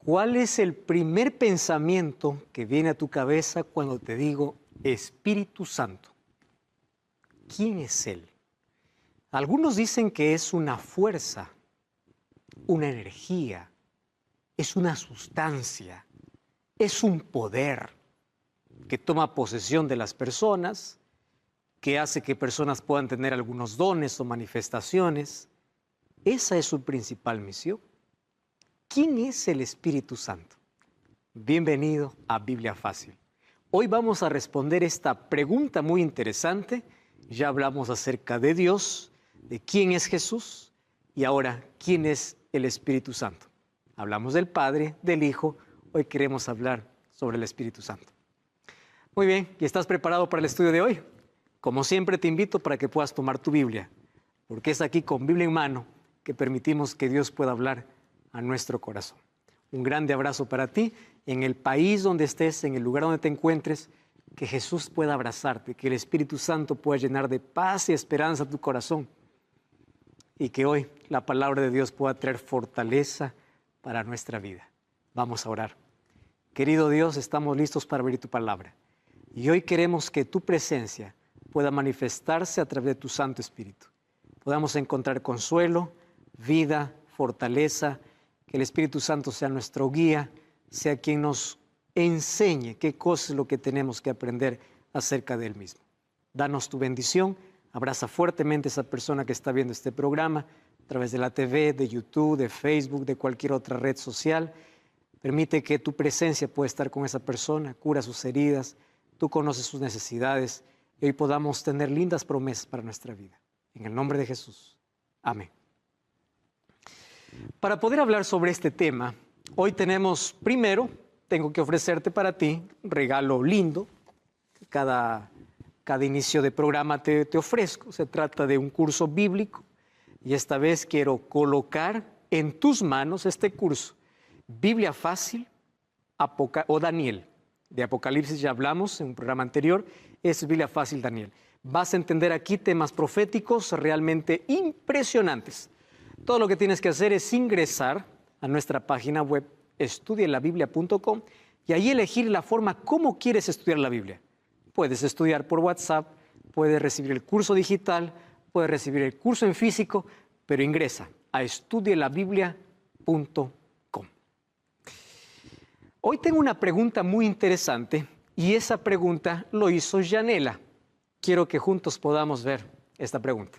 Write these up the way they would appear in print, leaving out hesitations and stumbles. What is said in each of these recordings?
¿Cuál es el primer pensamiento que viene a tu cabeza cuando te digo Espíritu Santo? ¿Quién es Él? Algunos dicen que es una fuerza, una energía, es una sustancia, es un poder que toma posesión de las personas, que hace que personas puedan tener algunos dones o manifestaciones. Esa es su principal misión. ¿Quién es el Espíritu Santo? Bienvenido a Biblia Fácil. Hoy vamos a responder esta pregunta muy interesante. Ya hablamos acerca de Dios, de quién es Jesús y ahora quién es el Espíritu Santo. Hablamos del Padre, del Hijo. Hoy queremos hablar sobre el Espíritu Santo. Muy bien, ¿y estás preparado para el estudio de hoy? Como siempre te invito para que puedas tomar tu Biblia, porque es aquí con Biblia en mano que permitimos que Dios pueda hablar a nuestro corazón. Un grande abrazo para ti, en el país donde estés, en el lugar donde te encuentres, que Jesús pueda abrazarte, que el Espíritu Santo pueda llenar de paz y esperanza tu corazón y que hoy la palabra de Dios pueda traer fortaleza para nuestra vida. Vamos a orar. Querido Dios, estamos listos para abrir tu palabra y hoy queremos que tu presencia pueda manifestarse a través de tu Santo Espíritu. Podamos encontrar consuelo, vida, fortaleza, que el Espíritu Santo sea nuestro guía, sea quien nos enseñe qué cosa es lo que tenemos que aprender acerca de Él mismo. Danos tu bendición, abraza fuertemente a esa persona que está viendo este programa a través de la TV, de YouTube, de Facebook, de cualquier otra red social. Permite que tu presencia pueda estar con esa persona, cura sus heridas, tú conoces sus necesidades y hoy podamos tener lindas promesas para nuestra vida. En el nombre de Jesús. Amén. Para poder hablar sobre este tema, hoy tengo que ofrecerte para ti un regalo lindo. Cada inicio de programa te ofrezco. Se trata de un curso bíblico y esta vez quiero colocar en tus manos este curso. Biblia Fácil o Daniel. De Apocalipsis ya hablamos en un programa anterior, es Biblia Fácil Daniel. Vas a entender aquí temas proféticos realmente impresionantes. Todo lo que tienes que hacer es ingresar a nuestra página web estudielabiblia.com y ahí elegir la forma como quieres estudiar la Biblia. Puedes estudiar por WhatsApp, puedes recibir el curso digital, puedes recibir el curso en físico, pero ingresa a estudielabiblia.com. Hoy tengo una pregunta muy interesante y esa pregunta lo hizo Yanela. Quiero que juntos podamos ver esta pregunta.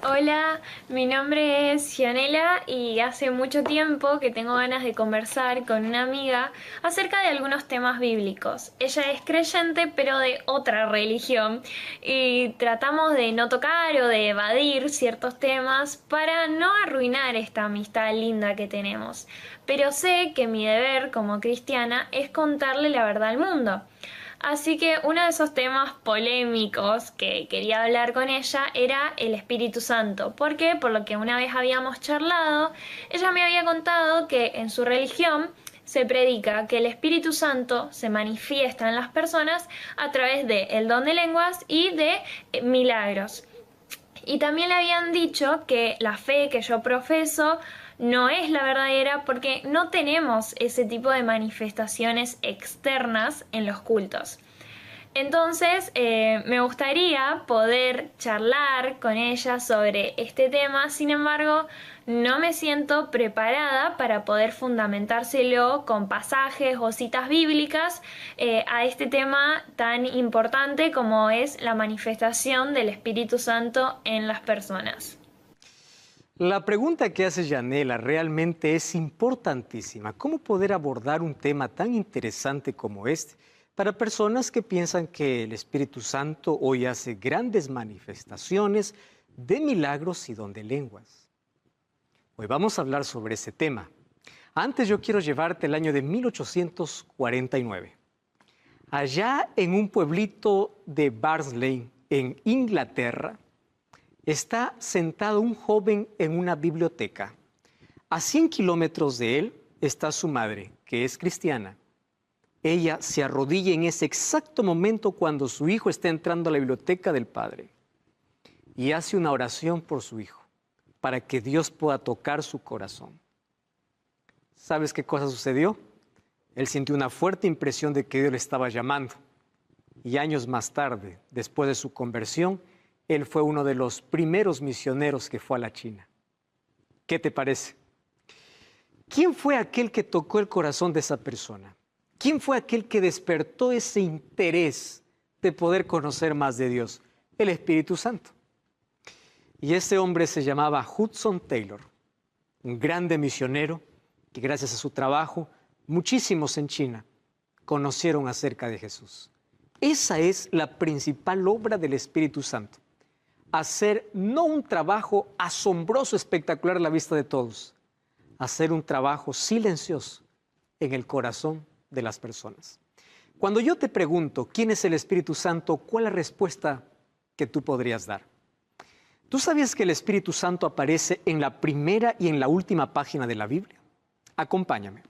Hola, mi nombre es Gianela y hace mucho tiempo que tengo ganas de conversar con una amiga acerca de algunos temas bíblicos. Ella es creyente pero de otra religión y tratamos de no tocar o de evadir ciertos temas para no arruinar esta amistad linda que tenemos. Pero sé que mi deber como cristiana es contarle la verdad al mundo. Así que uno de esos temas polémicos que quería hablar con ella era el Espíritu Santo. ¿Por qué? Por lo que una vez habíamos charlado, ella me había contado que en su religión se predica que el Espíritu Santo se manifiesta en las personas a través del don de lenguas y de milagros. Y también le habían dicho que la fe que yo profeso no es la verdadera porque no tenemos ese tipo de manifestaciones externas en los cultos. Entonces me gustaría poder charlar con ella sobre este tema, sin embargo no me siento preparada para poder fundamentárselo con pasajes o citas bíblicas a este tema tan importante como es la manifestación del Espíritu Santo en las personas. La pregunta que hace Yanela realmente es importantísima. ¿Cómo poder abordar un tema tan interesante como este para personas que piensan que el Espíritu Santo hoy hace grandes manifestaciones de milagros y don de lenguas? Hoy vamos a hablar sobre ese tema. Antes yo quiero llevarte al año de 1849. Allá en un pueblito de Barnsley, en Inglaterra, está sentado un joven en una biblioteca. A 100 kilómetros de él está su madre, que es cristiana. Ella se arrodilla en ese exacto momento cuando su hijo está entrando a la biblioteca del padre y hace una oración por su hijo, para que Dios pueda tocar su corazón. ¿Sabes qué cosa sucedió? Él sintió una fuerte impresión de que Dios le estaba llamando. Y años más tarde, después de su conversión, él fue uno de los primeros misioneros que fue a la China. ¿Qué te parece? ¿Quién fue aquel que tocó el corazón de esa persona? ¿Quién fue aquel que despertó ese interés de poder conocer más de Dios? El Espíritu Santo. Y ese hombre se llamaba Hudson Taylor, un grande misionero que gracias a su trabajo, muchísimos en China conocieron acerca de Jesús. Esa es la principal obra del Espíritu Santo. Hacer no un trabajo asombroso, espectacular a la vista de todos, hacer un trabajo silencioso en el corazón de las personas. Cuando yo te pregunto quién es el Espíritu Santo, ¿cuál es la respuesta que tú podrías dar? ¿Tú sabías que el Espíritu Santo aparece en la primera y en la última página de la Biblia? Acompáñame.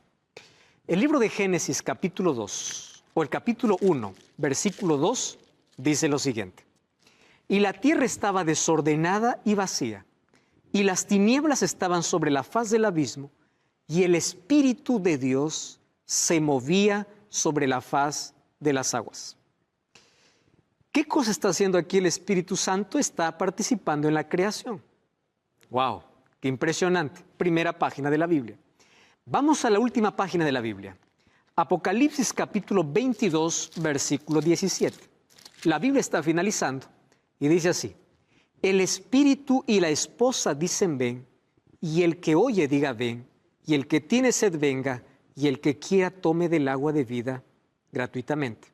El libro de Génesis, capítulo 2, o el capítulo 1, versículo 2, dice lo siguiente. Y la tierra estaba desordenada y vacía, y las tinieblas estaban sobre la faz del abismo, y el Espíritu de Dios se movía sobre la faz de las aguas. ¿Qué cosa está haciendo aquí el Espíritu Santo? Está participando en la creación. ¡Wow! ¡Qué impresionante! Primera página de la Biblia. Vamos a la última página de la Biblia. Apocalipsis capítulo 22, versículo 17. La Biblia está finalizando y dice así. El Espíritu y la esposa dicen ven, y el que oye diga ven, y el que tiene sed venga, y el que quiera tome del agua de vida gratuitamente.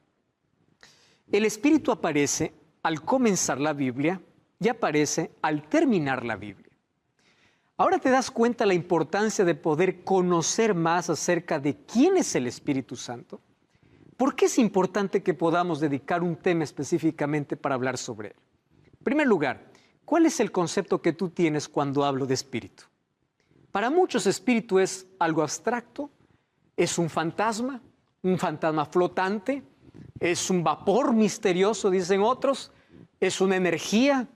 El Espíritu aparece al comenzar la Biblia y aparece al terminar la Biblia. Ahora te das cuenta la importancia de poder conocer más acerca de quién es el Espíritu Santo. ¿Por qué es importante que podamos dedicar un tema específicamente para hablar sobre él? En primer lugar, ¿cuál es el concepto que tú tienes cuando hablo de espíritu? Para muchos, espíritu es algo abstracto, es un fantasma flotante, es un vapor misterioso, dicen otros, es una energía.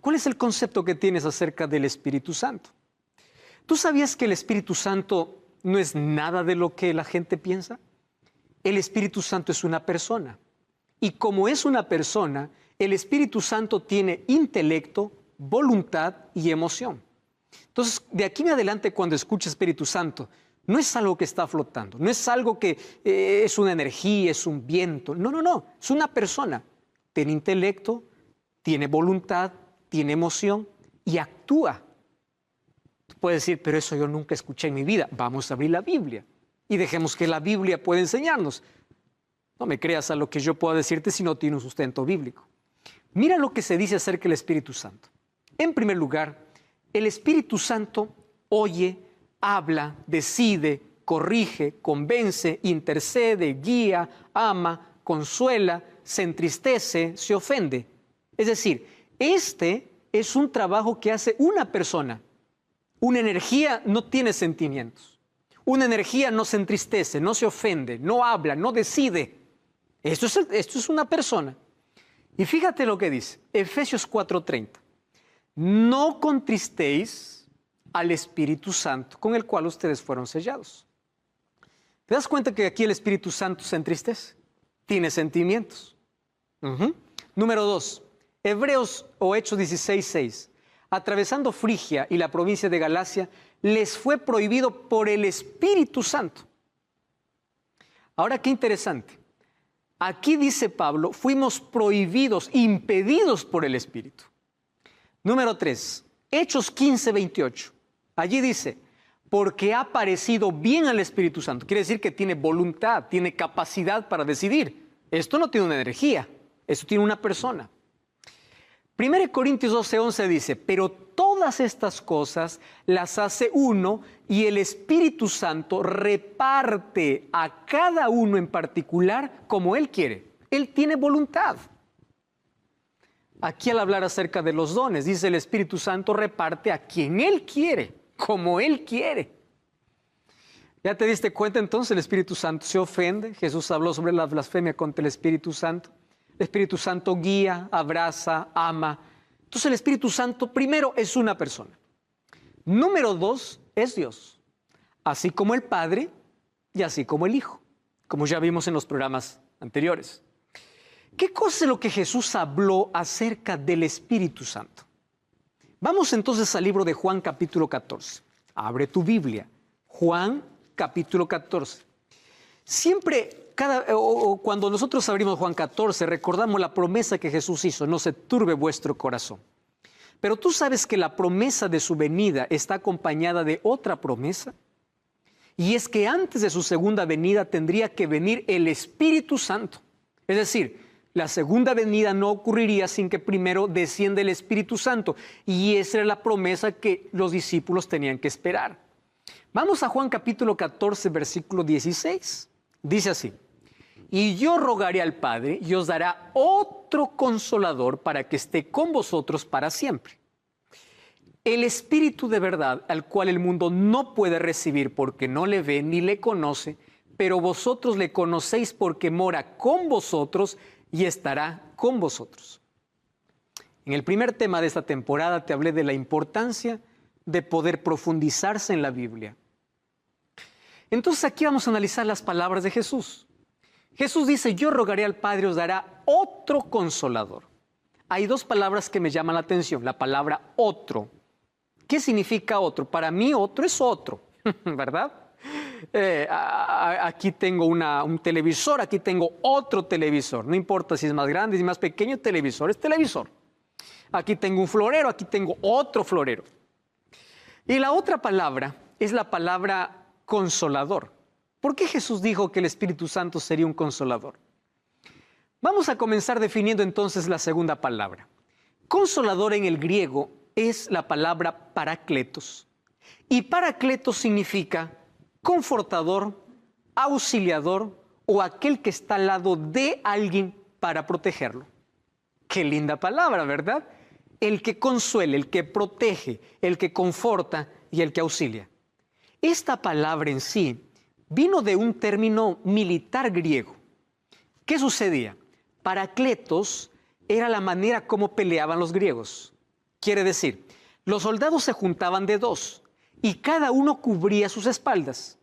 ¿Cuál es el concepto que tienes acerca del Espíritu Santo? ¿Tú sabías que el Espíritu Santo no es nada de lo que la gente piensa? El Espíritu Santo es una persona. Y como es una persona, el Espíritu Santo tiene intelecto, voluntad y emoción. Entonces, de aquí en adelante, cuando escuches Espíritu Santo, no es algo que está flotando, no es algo que es una energía, es un viento. No, es una persona. Tiene intelecto, tiene voluntad, tiene emoción y actúa. Tú puedes decir, pero eso yo nunca escuché en mi vida. Vamos a abrir la Biblia y dejemos que la Biblia pueda enseñarnos. No me creas a lo que yo pueda decirte si no tiene un sustento bíblico. Mira lo que se dice acerca del Espíritu Santo. En primer lugar, el Espíritu Santo oye, habla, decide, corrige, convence, intercede, guía, ama, consuela, se entristece, se ofende. Es decir, este es un trabajo que hace una persona. Una energía no tiene sentimientos. Una energía no se entristece, no se ofende, no habla, no decide. Esto es una persona. Y fíjate lo que dice, Efesios 4:30. No contristéis al Espíritu Santo, con el cual ustedes fueron sellados. ¿Te das cuenta que aquí el Espíritu Santo se entristece? Tiene sentimientos. Número 2, Hebreos o Hechos 16:6. Atravesando Frigia y la provincia de Galacia, les fue prohibido por el Espíritu Santo. Ahora, qué interesante. Aquí dice Pablo, fuimos prohibidos, impedidos por el Espíritu. Número 3, Hechos 15:28. Allí dice, porque ha parecido bien al Espíritu Santo. Quiere decir que tiene voluntad, tiene capacidad para decidir. Esto no tiene una energía, esto tiene una persona. 1 Corintios 12:11 dice, pero todas estas cosas las hace uno y el Espíritu Santo reparte a cada uno en particular como Él quiere. Él tiene voluntad. Aquí al hablar acerca de los dones, dice el Espíritu Santo reparte a quien Él quiere, como Él quiere. ¿Ya te diste cuenta entonces? El Espíritu Santo se ofende. Jesús habló sobre la blasfemia contra el Espíritu Santo. El Espíritu Santo guía, abraza, ama. Entonces el Espíritu Santo primero es una persona. Número 2 es Dios. así como el Padre y así como el Hijo, como ya vimos en los programas anteriores. ¿Qué cosa es lo que Jesús habló acerca del Espíritu Santo? Vamos entonces al libro de Juan capítulo 14. Abre tu Biblia. Juan capítulo 14. Siempre, cuando nosotros abrimos Juan 14, recordamos la promesa que Jesús hizo: no se turbe vuestro corazón. Pero tú sabes que la promesa de su venida está acompañada de otra promesa. Y es que antes de su segunda venida tendría que venir el Espíritu Santo. Es decir, la segunda venida no ocurriría sin que primero descienda el Espíritu Santo. Y esa era la promesa que los discípulos tenían que esperar. Vamos a Juan capítulo 14, versículo 16. Dice así: y yo rogaré al Padre y os dará otro consolador para que esté con vosotros para siempre. El Espíritu de verdad, al cual el mundo no puede recibir porque no le ve ni le conoce, pero vosotros le conocéis porque mora con vosotros y estará con vosotros. En el primer tema de esta temporada te hablé de la importancia de poder profundizarse en la Biblia. Entonces aquí vamos a analizar las palabras de Jesús. Jesús dice: yo rogaré al Padre y os dará otro consolador. Hay dos palabras que me llaman la atención. La palabra otro. ¿Qué significa otro? Para mí otro es otro, ¿verdad? Aquí tengo un televisor, aquí tengo otro televisor. No importa si es más grande, si es más pequeño, televisor es televisor. Aquí tengo un florero, aquí tengo otro florero. Y la otra palabra es la palabra consolador. ¿Por qué Jesús dijo que el Espíritu Santo sería un consolador? Vamos a comenzar definiendo entonces la segunda palabra. Consolador en el griego es la palabra parakletos. Y parakletos significa confortador, auxiliador o aquel que está al lado de alguien para protegerlo. Qué linda palabra, ¿verdad? El que consuela, el que protege, el que conforta y el que auxilia. Esta palabra en sí vino de un término militar griego. ¿Qué sucedía? Parakletos era la manera como peleaban los griegos. Quiere decir, los soldados se juntaban de dos y cada uno cubría sus espaldas.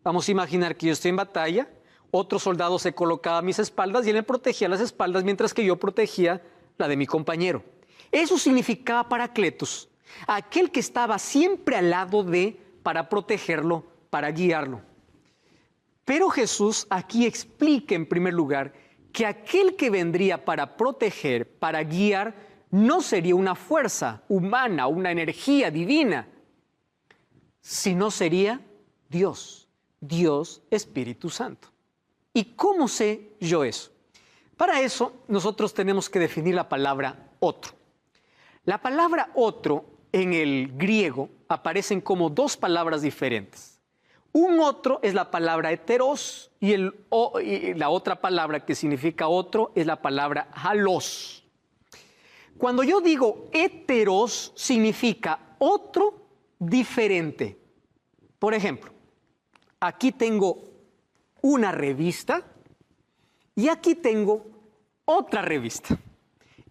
Vamos a imaginar que yo estoy en batalla, otro soldado se colocaba a mis espaldas y él me protegía las espaldas mientras que yo protegía la de mi compañero. Eso significaba parakletos, aquel que estaba siempre al lado de, para protegerlo, para guiarlo. Pero Jesús aquí explica en primer lugar que aquel que vendría para proteger, para guiar, no sería una fuerza humana, una energía divina, sino sería Dios, Dios Espíritu Santo. ¿Y cómo sé yo eso? Para eso nosotros tenemos que definir la palabra otro. La palabra otro en el griego aparecen como dos palabras diferentes. Un otro es la palabra heteros y la otra palabra que significa otro es la palabra halos. Cuando yo digo heteros significa otro diferente. Por ejemplo, aquí tengo una revista y aquí tengo otra revista.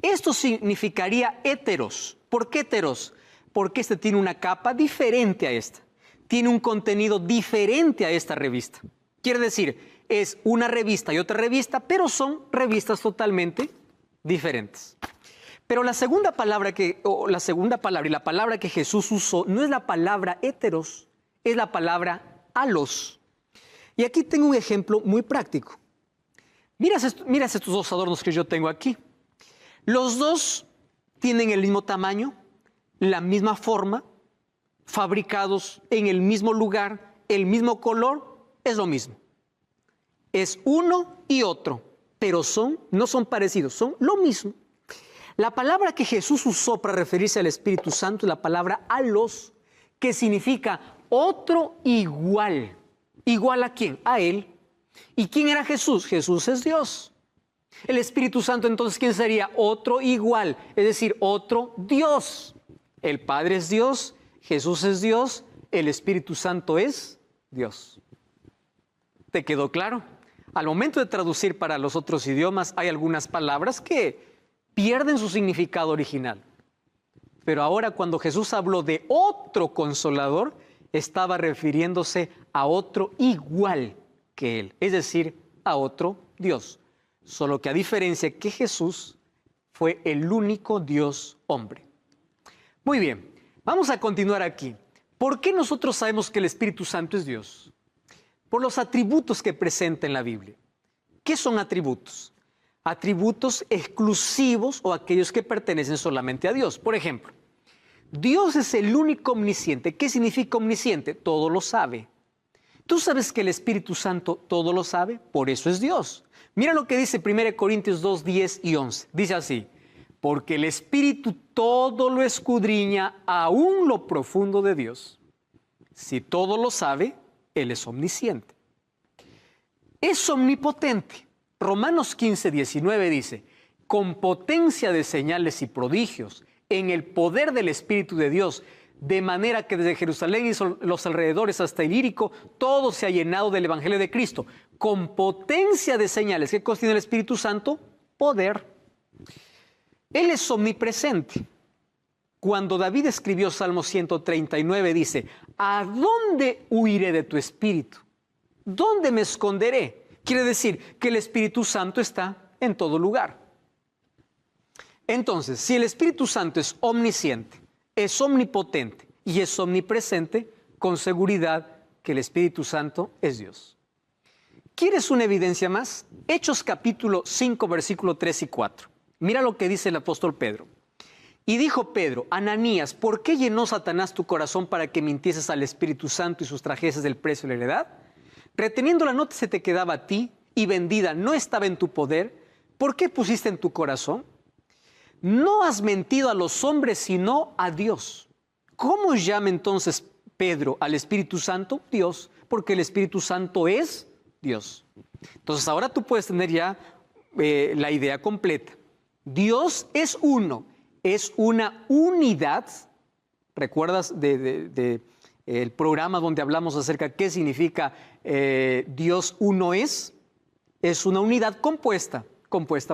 Esto significaría heteros. ¿Por qué heteros? Porque este tiene una capa diferente a esta. Tiene un contenido diferente a esta revista. Quiere decir, es una revista y otra revista, pero son revistas totalmente diferentes. Pero la segunda palabra y la palabra que Jesús usó no es la palabra heteros, es la palabra halos. Y aquí tengo un ejemplo muy práctico. Miras estos dos adornos que yo tengo aquí. Los dos tienen el mismo tamaño, la misma forma, fabricados en el mismo lugar, el mismo color, es lo mismo. Es uno y otro, pero no son parecidos, son lo mismo. La palabra que Jesús usó para referirse al Espíritu Santo es la palabra halos, que significa otro igual. ¿Igual a quién? A Él. ¿Y quién era Jesús? Jesús es Dios. El Espíritu Santo, entonces, ¿quién sería? Otro igual, es decir, otro Dios. El Padre es Dios, Jesús es Dios, el Espíritu Santo es Dios. ¿Te quedó claro? Al momento de traducir para los otros idiomas, hay algunas palabras que pierden su significado original. Pero ahora, cuando Jesús habló de otro consolador, estaba refiriéndose a otro igual que él, es decir, a otro Dios. Solo que a diferencia que Jesús fue el único Dios hombre. Muy bien, vamos a continuar aquí. ¿Por qué nosotros sabemos que el Espíritu Santo es Dios? Por los atributos que presenta en la Biblia. ¿Qué son atributos? Atributos exclusivos o aquellos que pertenecen solamente a Dios. Por ejemplo, Dios es el único omnisciente. ¿Qué significa omnisciente? Todo lo sabe. ¿Tú sabes que el Espíritu Santo todo lo sabe? Por eso es Dios. Mira lo que dice 1 Corintios 2, 10 y 11. Dice así: porque el Espíritu todo lo escudriña, aún lo profundo de Dios. Si todo lo sabe, Él es omnisciente. Es omnipotente. Romanos 15, 19 dice: con potencia de señales y prodigios, en el poder del Espíritu de Dios, de manera que desde Jerusalén y los alrededores hasta Ilírico, todo se ha llenado del Evangelio de Cristo. Con potencia de señales. ¿Qué cosa tiene el Espíritu Santo? Poder. Él es omnipresente. Cuando David escribió Salmo 139, dice: ¿a dónde huiré de tu Espíritu? ¿Dónde me esconderé? Quiere decir que el Espíritu Santo está en todo lugar. Entonces, si el Espíritu Santo es omnisciente, es omnipotente y es omnipresente, con seguridad que el Espíritu Santo es Dios. ¿Quieres una evidencia más? Hechos capítulo 5, versículo 3 y 4. Mira lo que dice el apóstol Pedro. Y dijo Pedro: Ananías, ¿por qué llenó Satanás tu corazón para que mintieses al Espíritu Santo y sustrajeses del precio de la heredad? Reteniéndola no se te quedaba a ti, y vendida no estaba en tu poder. ¿Por qué pusiste en tu corazón? No has mentido a los hombres, sino a Dios. ¿Cómo llama entonces Pedro al Espíritu Santo? Dios, porque el Espíritu Santo es Dios. Entonces ahora tú puedes tener ya la idea completa. Dios es uno, es una unidad. ¿Recuerdas el programa donde hablamos acerca de qué significa Dios uno es? Es una unidad compuesta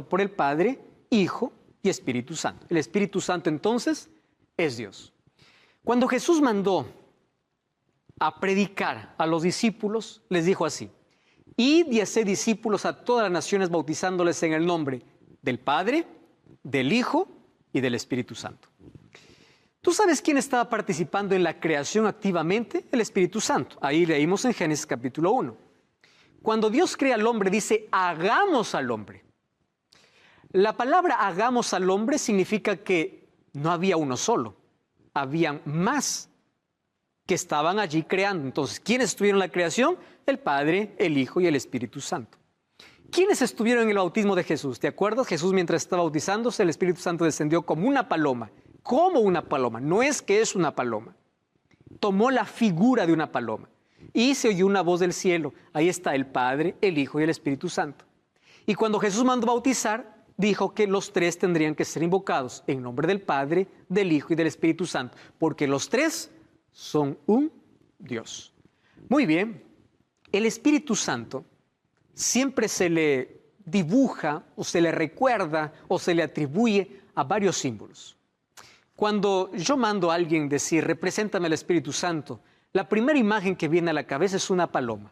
por el Padre, Hijo y Espíritu Santo. El Espíritu Santo entonces es Dios. Cuando Jesús mandó a predicar a los discípulos, les dijo así: id y haced discípulos a todas las naciones, bautizándoles en el nombre del Padre, del Hijo y del Espíritu Santo. ¿Tú sabes quién estaba participando en la creación activamente? El Espíritu Santo. Ahí leímos en Génesis capítulo 1. Cuando Dios crea al hombre, dice: hagamos al hombre. La palabra hagamos al hombre significa que no había uno solo, habían más que estaban allí creando. Entonces, ¿quiénes estuvieron en la creación? El Padre, el Hijo y el Espíritu Santo. ¿Quiénes estuvieron en el bautismo de Jesús? ¿Te acuerdas? Jesús, mientras estaba bautizándose, el Espíritu Santo descendió como una paloma. Como una paloma, no es que es una paloma. Tomó la figura de una paloma y se oyó una voz del cielo. Ahí está el Padre, el Hijo y el Espíritu Santo. Y cuando Jesús mandó bautizar, dijo que los tres tendrían que ser invocados en nombre del Padre, del Hijo y del Espíritu Santo, porque los tres son un Dios. Muy bien, el Espíritu Santo siempre se le dibuja o se le recuerda o se le atribuye a varios símbolos. Cuando yo mando a alguien decir: represéntame al Espíritu Santo, la primera imagen que viene a la cabeza es una paloma.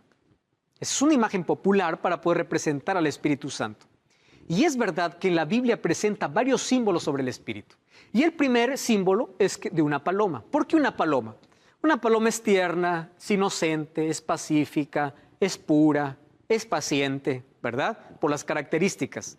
Es una imagen popular para poder representar al Espíritu Santo. Y es verdad que en la Biblia presenta varios símbolos sobre el Espíritu. Y el primer símbolo es de una paloma. ¿Por qué una paloma? Una paloma es tierna, es inocente, es pacífica, es pura, es paciente, ¿verdad? Por las características.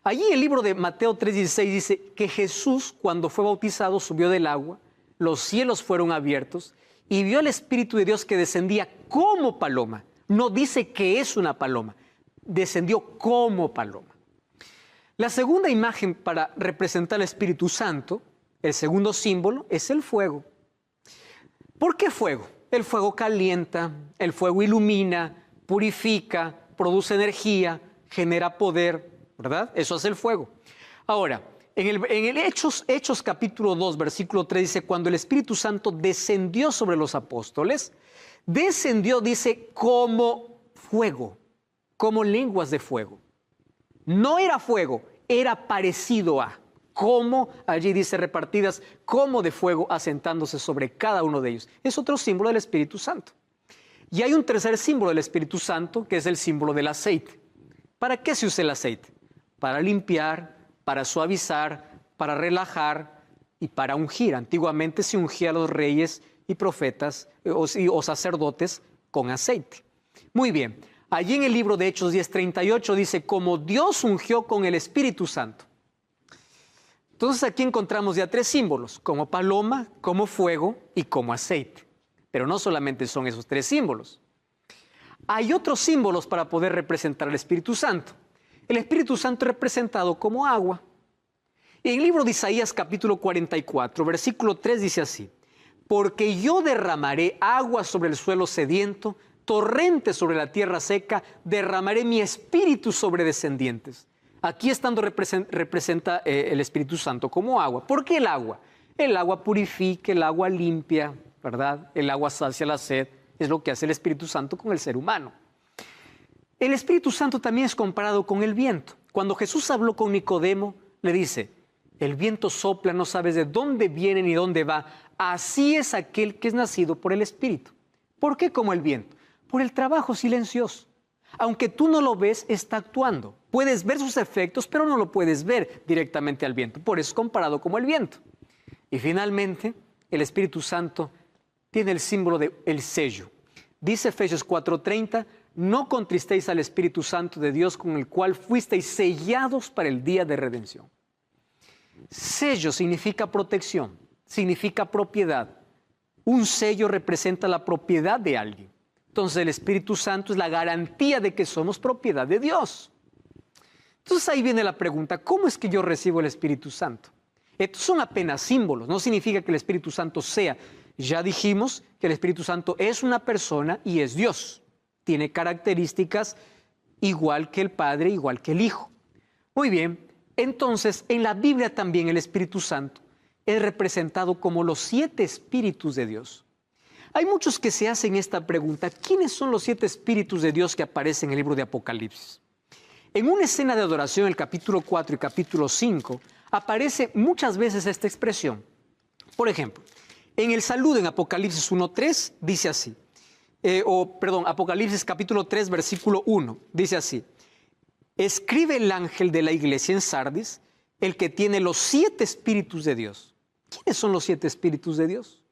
Allí el libro de Mateo 3:16 dice que Jesús, cuando fue bautizado, subió del agua, los cielos fueron abiertos y vio al Espíritu de Dios que descendía como paloma. No dice que es una paloma, descendió como paloma. La segunda imagen para representar al Espíritu Santo, el segundo símbolo, es el fuego. ¿Por qué fuego? El fuego calienta, el fuego ilumina, purifica, produce energía, genera poder, ¿verdad? Eso es el fuego. Ahora, en el Hechos capítulo 2, versículo 3 dice: cuando el Espíritu Santo descendió sobre los apóstoles, descendió, dice, como fuego, como lenguas de fuego. No era fuego, era parecido a. como allí dice repartidas, como de fuego asentándose sobre cada uno de ellos. Es otro símbolo del Espíritu Santo. Y hay un tercer símbolo del Espíritu Santo, que es el símbolo del aceite. ¿Para qué se usa el aceite? Para limpiar, para suavizar, para relajar y para ungir. Antiguamente se ungía a los reyes y profetas o sacerdotes con aceite. Muy bien, allí en el libro de Hechos 10:38 dice, como Dios ungió con el Espíritu Santo. Entonces aquí encontramos ya tres símbolos, como paloma, como fuego y como aceite. Pero no solamente son esos tres símbolos. Hay otros símbolos para poder representar al Espíritu Santo. El Espíritu Santo es representado como agua. Y en el libro de Isaías capítulo 44, versículo 3 dice así, porque yo derramaré agua sobre el suelo sediento, torrentes sobre la tierra seca, derramaré mi espíritu sobre descendientes. Aquí estando representa el Espíritu Santo como agua. ¿Por qué el agua? El agua purifica, el agua limpia, ¿verdad? El agua sacia la sed. Es lo que hace el Espíritu Santo con el ser humano. El Espíritu Santo también es comparado con el viento. Cuando Jesús habló con Nicodemo, le dice, el viento sopla, no sabes de dónde viene ni dónde va. Así es aquel que es nacido por el Espíritu. ¿Por qué como el viento? Por el trabajo silencioso. Aunque tú no lo ves, está actuando. Puedes ver sus efectos, pero no lo puedes ver directamente al viento. Por eso es comparado como el viento. Y finalmente, el Espíritu Santo tiene el símbolo del sello. Dice Efesios 4:30, no contristéis al Espíritu Santo de Dios con el cual fuisteis sellados para el día de redención. Sello significa protección, significa propiedad. Un sello representa la propiedad de alguien. Entonces el Espíritu Santo es la garantía de que somos propiedad de Dios. Entonces ahí viene la pregunta, ¿cómo es que yo recibo el Espíritu Santo? Estos son apenas símbolos, no significa que el Espíritu Santo sea. Ya dijimos que el Espíritu Santo es una persona y es Dios. Tiene características igual que el Padre, igual que el Hijo. Muy bien, entonces en la Biblia también el Espíritu Santo es representado como los 7 espíritus de Dios. Hay muchos que se hacen esta pregunta, ¿quiénes son los 7 espíritus de Dios que aparecen en el libro de Apocalipsis? En una escena de adoración, el capítulo 4 y capítulo 5, aparece muchas veces esta expresión. Por ejemplo, en el saludo en Apocalipsis 1:3 dice así, Apocalipsis capítulo 3, versículo 1, dice así, escribe el ángel de la iglesia en Sardis, el que tiene los 7 espíritus de Dios. ¿Quiénes son los 7 espíritus de Dios?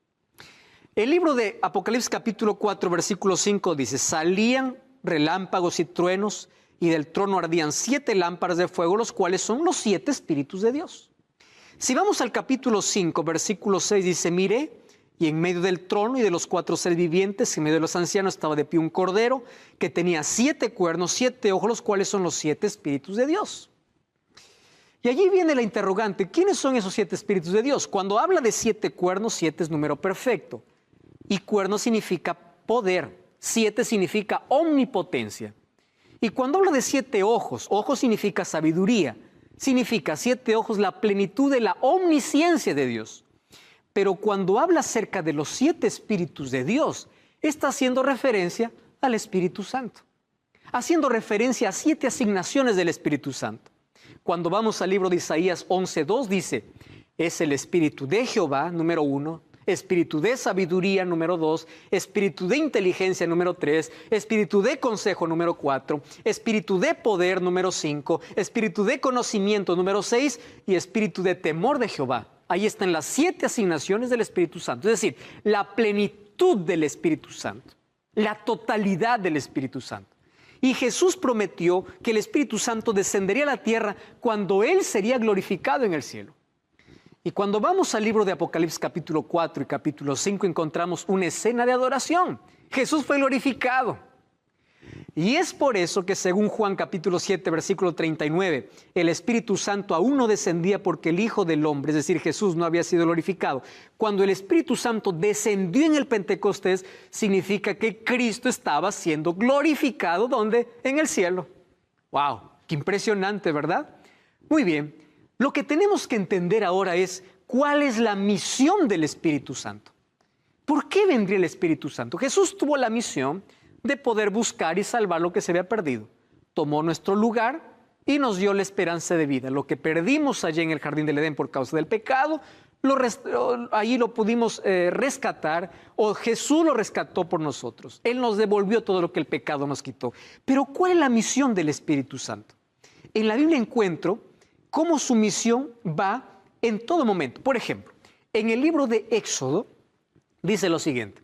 El libro de Apocalipsis capítulo 4, versículo 5 dice, salían relámpagos y truenos y del trono ardían 7 lámparas de fuego, los cuales son los 7 espíritus de Dios. Si vamos al capítulo 5, versículo 6 dice, miré, y en medio del trono y de los 4 seres vivientes, en medio de los ancianos estaba de pie un cordero que tenía 7 cuernos, 7 ojos, los cuales son los 7 espíritus de Dios. Y allí viene la interrogante, ¿quiénes son esos 7 espíritus de Dios? Cuando habla de 7 cuernos, 7 es número perfecto. Y cuerno significa poder, 7 significa omnipotencia. Y cuando habla de 7 ojos, ojos significa sabiduría, significa 7 ojos la plenitud de la omnisciencia de Dios. Pero cuando habla acerca de los 7 espíritus de Dios, está haciendo referencia al Espíritu Santo, haciendo referencia a 7 asignaciones del Espíritu Santo. Cuando vamos al libro de Isaías 11:2 dice, es el Espíritu de Jehová, número 1, Espíritu de sabiduría, número 2, Espíritu de inteligencia, número 3, Espíritu de consejo, número 4, Espíritu de poder, número 5, Espíritu de conocimiento, número 6 y Espíritu de temor de Jehová. Ahí están las 7 asignaciones del Espíritu Santo, es decir, la plenitud del Espíritu Santo, la totalidad del Espíritu Santo. Y Jesús prometió que el Espíritu Santo descendería a la tierra cuando Él sería glorificado en el cielo. Y cuando vamos al libro de Apocalipsis capítulo 4 y capítulo 5 encontramos una escena de adoración. Jesús fue glorificado. Y es por eso que según Juan capítulo 7 versículo 39, el Espíritu Santo aún no descendía porque el Hijo del Hombre, es decir, Jesús, no había sido glorificado. Cuando el Espíritu Santo descendió en el Pentecostés, significa que Cristo estaba siendo glorificado, ¿dónde? En el cielo. ¡Wow! ¡Qué impresionante!, ¿verdad? Muy bien. Lo que tenemos que entender ahora es cuál es la misión del Espíritu Santo. ¿Por qué vendría el Espíritu Santo? Jesús tuvo la misión de poder buscar y salvar lo que se había perdido. Tomó nuestro lugar y nos dio la esperanza de vida. Lo que perdimos allí en el jardín del Edén por causa del pecado, allí lo pudimos rescatar, o Jesús lo rescató por nosotros. Él nos devolvió todo lo que el pecado nos quitó. Pero ¿cuál es la misión del Espíritu Santo? En la Biblia encuentro cómo su misión va en todo momento. Por ejemplo, en el libro de Éxodo dice lo siguiente: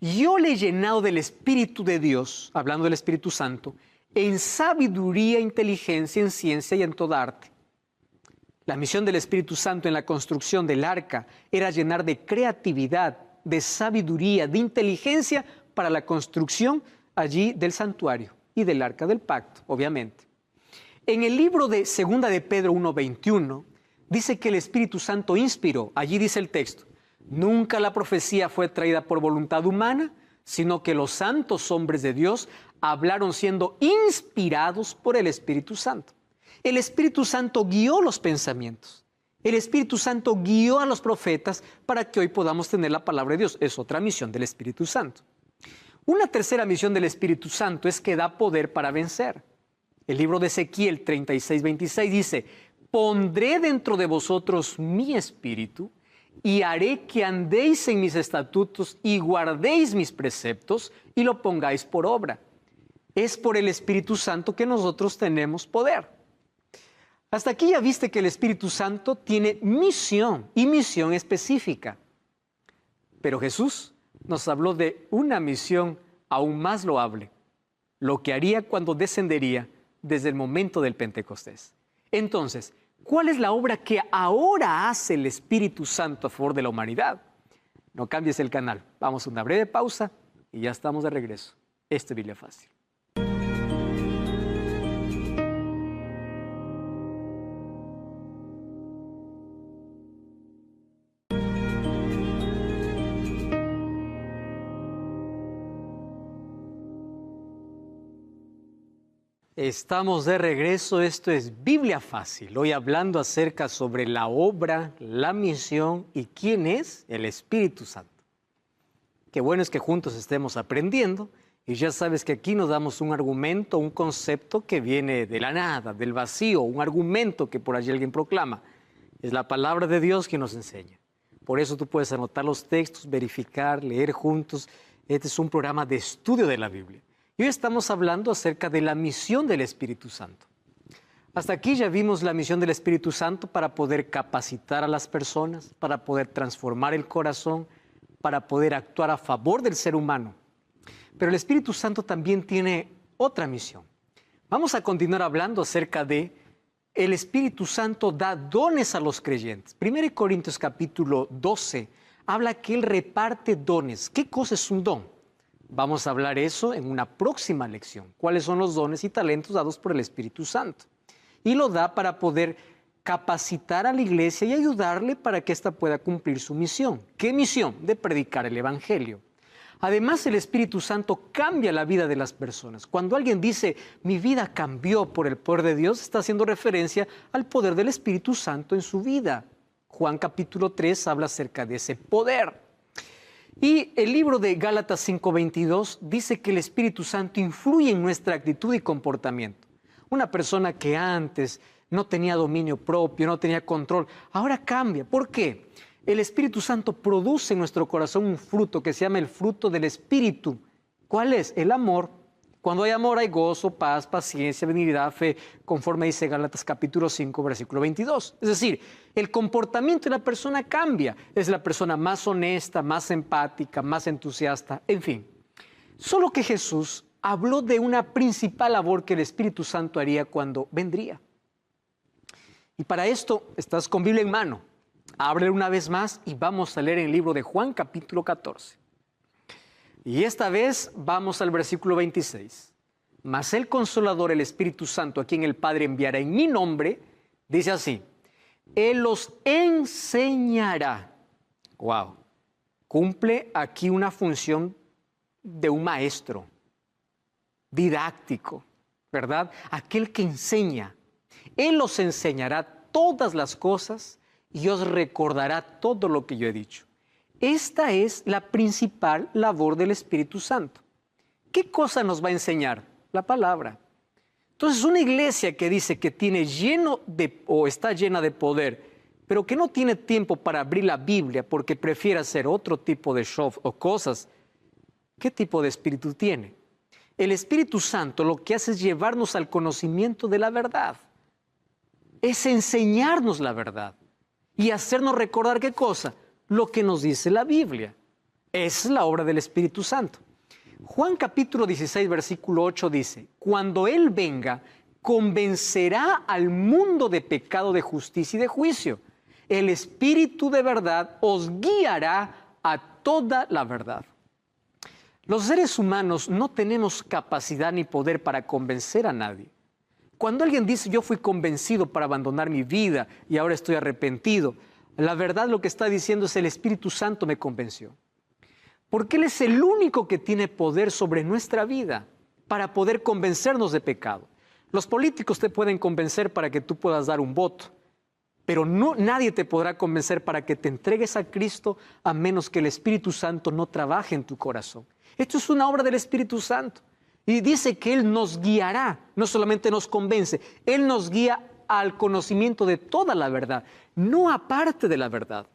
yo le he llenado del Espíritu de Dios, hablando del Espíritu Santo, en sabiduría, inteligencia, en ciencia y en toda arte. La misión del Espíritu Santo en la construcción del arca era llenar de creatividad, de sabiduría, de inteligencia para la construcción allí del santuario y del arca del pacto, obviamente. En el libro de 2 de Pedro 1:21 dice que el Espíritu Santo inspiró. Allí dice el texto: nunca la profecía fue traída por voluntad humana, sino que los santos hombres de Dios hablaron siendo inspirados por el Espíritu Santo. El Espíritu Santo guió los pensamientos. El Espíritu Santo guió a los profetas para que hoy podamos tener la palabra de Dios. Es otra misión del Espíritu Santo. Una tercera misión del Espíritu Santo es que da poder para vencer. El libro de Ezequiel 36:26 dice: pondré dentro de vosotros mi espíritu y haré que andéis en mis estatutos y guardéis mis preceptos y lo pongáis por obra. Es por el Espíritu Santo que nosotros tenemos poder. Hasta aquí ya viste que el Espíritu Santo tiene misión y misión específica. Pero Jesús nos habló de una misión aún más loable, lo que haría cuando descendería desde el momento del Pentecostés. Entonces, ¿cuál es la obra que ahora hace el Espíritu Santo a favor de la humanidad? No cambies el canal. Vamos a una breve pausa y ya estamos de regreso. Esto es Biblia Fácil. Estamos de regreso, esto es Biblia Fácil, hoy hablando acerca sobre la obra, la misión y quién es el Espíritu Santo. Qué bueno es que juntos estemos aprendiendo y ya sabes que aquí nos damos un argumento, un concepto que viene de la nada, del vacío, un argumento que por allí alguien proclama. Es la palabra de Dios que nos enseña. Por eso tú puedes anotar los textos, verificar, leer juntos. Este es un programa de estudio de la Biblia. Y hoy estamos hablando acerca de la misión del Espíritu Santo. Hasta aquí ya vimos la misión del Espíritu Santo para poder capacitar a las personas, para poder transformar el corazón, para poder actuar a favor del ser humano. Pero el Espíritu Santo también tiene otra misión. Vamos a continuar hablando acerca de el Espíritu Santo da dones a los creyentes. 1 Corintios capítulo 12 habla que Él reparte dones. ¿Qué cosa es un don? Vamos a hablar eso en una próxima lección. ¿Cuáles son los dones y talentos dados por el Espíritu Santo? Y lo da para poder capacitar a la iglesia y ayudarle para que ésta pueda cumplir su misión. ¿Qué misión? De predicar el Evangelio. Además, el Espíritu Santo cambia la vida de las personas. Cuando alguien dice, mi vida cambió por el poder de Dios, está haciendo referencia al poder del Espíritu Santo en su vida. Juan capítulo 3 habla acerca de ese poder. Y el libro de Gálatas 5:22 dice que el Espíritu Santo influye en nuestra actitud y comportamiento. Una persona que antes no tenía dominio propio, no tenía control, ahora cambia. ¿Por qué? El Espíritu Santo produce en nuestro corazón un fruto que se llama el fruto del Espíritu. ¿Cuál es? El amor. Cuando hay amor hay gozo, paz, paciencia, benignidad, fe, conforme dice Gálatas capítulo 5, versículo 22. Es decir, el comportamiento de la persona cambia. Es la persona más honesta, más empática, más entusiasta, en fin. Solo que Jesús habló de una principal labor que el Espíritu Santo haría cuando vendría. Y para esto, estás con Biblia en mano. Ábrele una vez más y vamos a leer el libro de Juan capítulo 14. Y esta vez vamos al versículo 26. Mas el Consolador, el Espíritu Santo, a quien el Padre enviará en mi nombre, dice así: Él los enseñará. Wow. Cumple aquí una función de un maestro didáctico, ¿verdad? Aquel que enseña. Él los enseñará todas las cosas y os recordará todo lo que yo he dicho. Esta es la principal labor del Espíritu Santo. ¿Qué cosa nos va a enseñar? La palabra. Entonces, una iglesia que dice que tiene lleno de, o está llena de poder, pero que no tiene tiempo para abrir la Biblia porque prefiere hacer otro tipo de show o cosas, ¿qué tipo de espíritu tiene? El Espíritu Santo lo que hace es llevarnos al conocimiento de la verdad. Es enseñarnos la verdad y hacernos recordar ¿qué cosa? Lo que nos dice la Biblia. Esa es la obra del Espíritu Santo. Juan capítulo 16, versículo 8 dice, cuando Él venga, convencerá al mundo de pecado, de justicia y de juicio. El Espíritu de verdad os guiará a toda la verdad. Los seres humanos no tenemos capacidad ni poder para convencer a nadie. Cuando alguien dice, yo fui convencido para abandonar mi vida y ahora estoy arrepentido, la verdad lo que está diciendo es el Espíritu Santo me convenció. Porque Él es el único que tiene poder sobre nuestra vida para poder convencernos de pecado. Los políticos te pueden convencer para que tú puedas dar un voto, pero nadie te podrá convencer para que te entregues a Cristo a menos que el Espíritu Santo no trabaje en tu corazón. Esto es una obra del Espíritu Santo. Y dice que Él nos guiará, no solamente nos convence, Él nos guía al conocimiento de toda la verdad, no aparte de la verdad.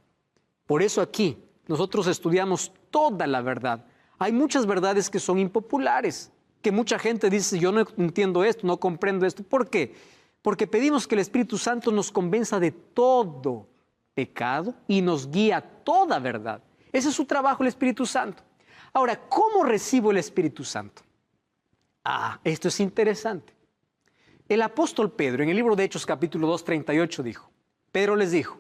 Por eso aquí nosotros estudiamos toda la verdad. Hay muchas verdades que son impopulares, que mucha gente dice, yo no entiendo esto, no comprendo esto. ¿Por qué? Porque pedimos que el Espíritu Santo nos convenza de todo pecado y nos guía a toda verdad. Ese es su trabajo, el Espíritu Santo. Ahora, ¿cómo recibo el Espíritu Santo? Esto es interesante. El apóstol Pedro, en el libro de Hechos capítulo 2, 38, dijo, Pedro les dijo,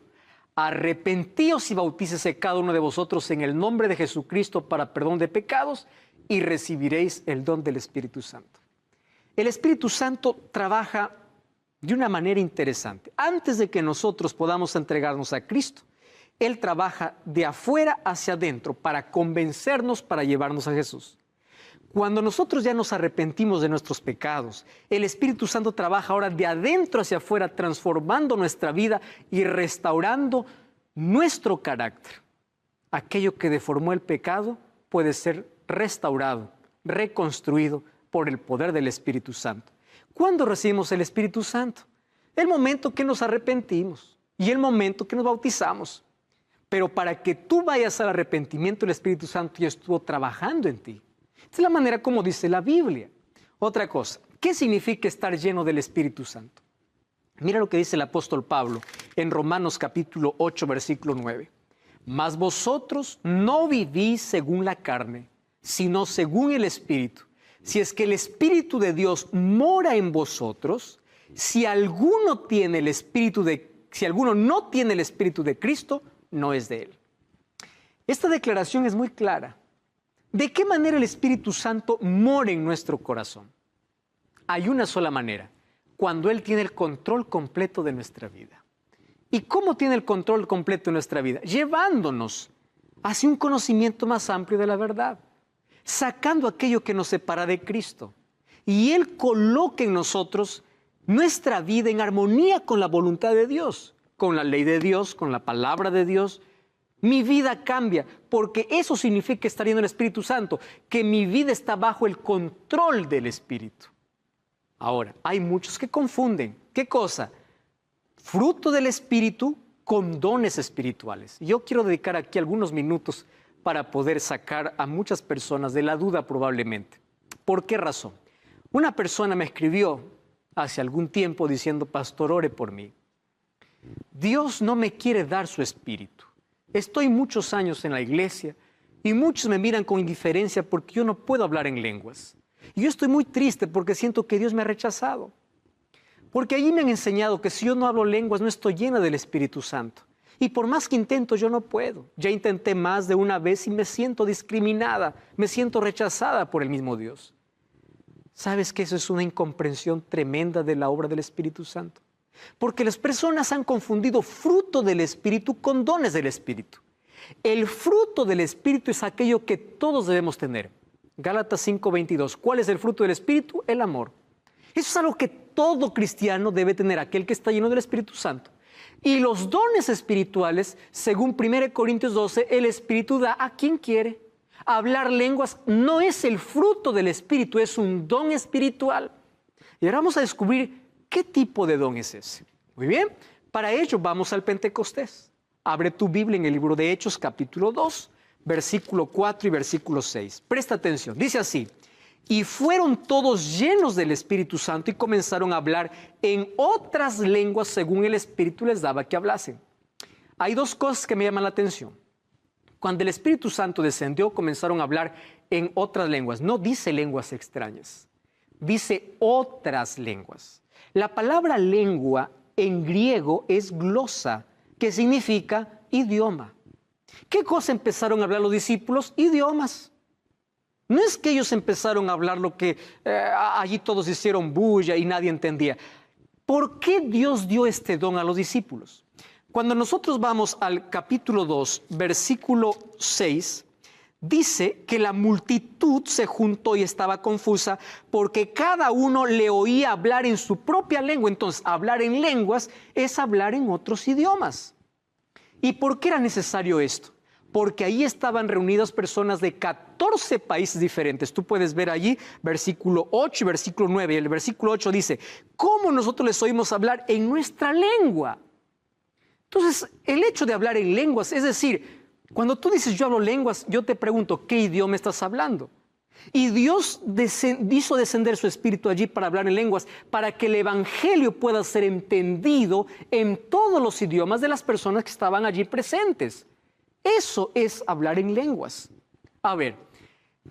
arrepentíos y bautícese cada uno de vosotros en el nombre de Jesucristo para perdón de pecados y recibiréis el don del Espíritu Santo. El Espíritu Santo trabaja de una manera interesante. Antes de que nosotros podamos entregarnos a Cristo, Él trabaja de afuera hacia adentro para convencernos, para llevarnos a Jesús. Cuando nosotros ya nos arrepentimos de nuestros pecados, el Espíritu Santo trabaja ahora de adentro hacia afuera, transformando nuestra vida y restaurando nuestro carácter. Aquello que deformó el pecado puede ser restaurado, reconstruido por el poder del Espíritu Santo. ¿Cuándo recibimos el Espíritu Santo? El momento que nos arrepentimos y el momento que nos bautizamos. Pero para que tú vayas al arrepentimiento, el Espíritu Santo ya estuvo trabajando en ti. Esta es la manera como dice la Biblia. Otra cosa, ¿qué significa estar lleno del Espíritu Santo? Mira lo que dice el apóstol Pablo en Romanos capítulo 8, versículo 9. Mas vosotros no vivís según la carne, sino según el Espíritu. Si es que el Espíritu de Dios mora en vosotros, si alguno no tiene el Espíritu de Cristo, no es de Él. Esta declaración es muy clara. ¿De qué manera el Espíritu Santo mora en nuestro corazón? Hay una sola manera, cuando Él tiene el control completo de nuestra vida. ¿Y cómo tiene el control completo de nuestra vida? Llevándonos hacia un conocimiento más amplio de la verdad, sacando aquello que nos separa de Cristo. Y Él coloca en nosotros nuestra vida en armonía con la voluntad de Dios, con la ley de Dios, con la palabra de Dios. Mi vida cambia, porque eso significa estar lleno del Espíritu Santo, que mi vida está bajo el control del Espíritu. Ahora, hay muchos que confunden. ¿Qué cosa? Fruto del Espíritu con dones espirituales. Yo quiero dedicar aquí algunos minutos para poder sacar a muchas personas de la duda probablemente. ¿Por qué razón? Una persona me escribió hace algún tiempo diciendo, pastor, ore por mí. Dios no me quiere dar su Espíritu. Estoy muchos años en la iglesia y muchos me miran con indiferencia porque yo no puedo hablar en lenguas. Y yo estoy muy triste porque siento que Dios me ha rechazado. Porque allí me han enseñado que si yo no hablo lenguas no estoy llena del Espíritu Santo. Y por más que intento, yo no puedo. Ya intenté más de una vez y me siento discriminada, me siento rechazada por el mismo Dios. ¿Sabes que eso es una incomprensión tremenda de la obra del Espíritu Santo? Porque las personas han confundido fruto del Espíritu con dones del Espíritu. El fruto del Espíritu es aquello que todos debemos tener. Gálatas 5:22. ¿Cuál es el fruto del Espíritu? El amor. Eso es algo que todo cristiano debe tener, aquel que está lleno del Espíritu Santo. Y los dones espirituales, según 1 Corintios 12, el Espíritu da a quien quiere. Hablar lenguas no es el fruto del Espíritu, es un don espiritual. Y ahora vamos a descubrir qué tipo de don es ese. Muy bien, para ello vamos al Pentecostés. Abre tu Biblia en el libro de Hechos, capítulo 2, versículo 4 y versículo 6. Presta atención, dice así: y fueron todos llenos del Espíritu Santo y comenzaron a hablar en otras lenguas según el Espíritu les daba que hablasen. Hay dos cosas que me llaman la atención. Cuando el Espíritu Santo descendió, comenzaron a hablar en otras lenguas. No dice lenguas extrañas, dice otras lenguas. La palabra lengua en griego es glosa, que significa idioma. ¿Qué cosa empezaron a hablar los discípulos? Idiomas. No es que ellos empezaron a hablar lo que allí todos hicieron bulla y nadie entendía. ¿Por qué Dios dio este don a los discípulos? Cuando nosotros vamos al capítulo 2, versículo 6, dice que la multitud se juntó y estaba confusa porque cada uno le oía hablar en su propia lengua. Entonces, hablar en lenguas es hablar en otros idiomas. ¿Y por qué era necesario esto? Porque ahí estaban reunidas personas de 14 países diferentes. Tú puedes ver allí versículo 8 y versículo 9. Y el versículo 8 dice: ¿cómo nosotros les oímos hablar en nuestra lengua? Entonces, el hecho de hablar en lenguas, es decir, cuando tú dices yo hablo lenguas, yo te pregunto, ¿qué idioma estás hablando? Y Dios hizo descender su Espíritu allí para hablar en lenguas, para que el Evangelio pueda ser entendido en todos los idiomas de las personas que estaban allí presentes. Eso es hablar en lenguas. A ver,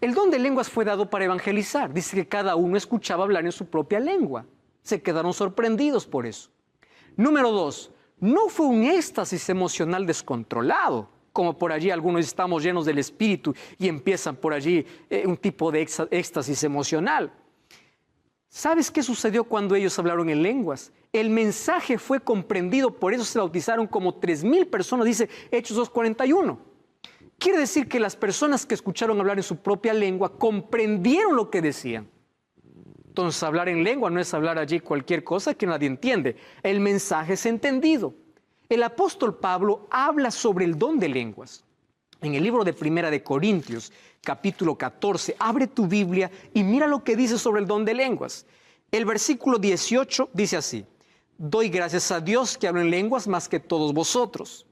el don de lenguas fue dado para evangelizar. Dice que cada uno escuchaba hablar en su propia lengua. Se quedaron sorprendidos por eso. Número 2, no fue un éxtasis emocional descontrolado, como por allí algunos estamos llenos del Espíritu y empiezan por allí un tipo de éxtasis emocional. ¿Sabes qué sucedió cuando ellos hablaron en lenguas? El mensaje fue comprendido, por eso se bautizaron como 3,000 personas, dice Hechos 2:41. Quiere decir que las personas que escucharon hablar en su propia lengua comprendieron lo que decían. Entonces, hablar en lengua no es hablar allí cualquier cosa que nadie entiende. El mensaje es entendido. El apóstol Pablo habla sobre el don de lenguas. En el libro de Primera de Corintios, capítulo 14, abre tu Biblia y mira lo que dice sobre el don de lenguas. El versículo 18 dice así: doy gracias a Dios que hablo en lenguas más que todos vosotros.